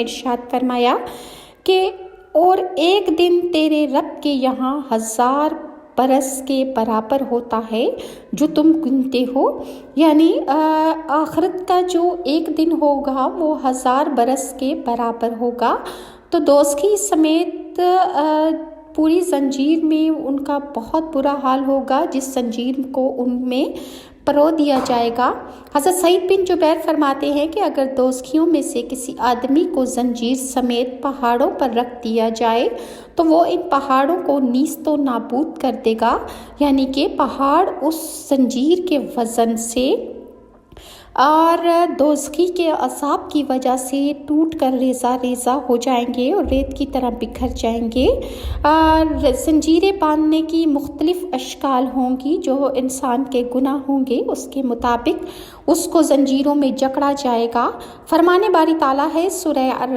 ارشاد فرمایا کہ اور ایک دن تیرے رب کے یہاں 1000 برس کے برابر ہوتا ہے جو تم گنتے ہو، یعنی آخرت کا جو ایک دن ہوگا وہ 1000 برس کے برابر ہوگا۔ تو دوزخی سمیت پوری زنجیر میں ان کا بہت برا حال ہوگا، جس زنجیر کو ان میں پرو دیا جائے گا۔ حضرت سعید بن جبیر فرماتے ہیں کہ اگر دوزخیوں میں سے کسی آدمی کو زنجیر سمیت پہاڑوں پر رکھ دیا جائے تو وہ ان پہاڑوں کو نیست و نابود کر دے گا، یعنی کہ پہاڑ اس زنجیر کے وزن سے اور دوزخی کے عذاب کی وجہ سے ٹوٹ کر ریزہ ریزہ ہو جائیں گے اور ریت کی طرح بکھر جائیں گے۔ اور زنجیریں باندھنے کی مختلف اشکال ہوں گی، جو انسان کے گناہ ہوں گے اس کے مطابق اس کو زنجیروں میں جکڑا جائے گا۔ فرمان باری تعالیٰ ہے سورہ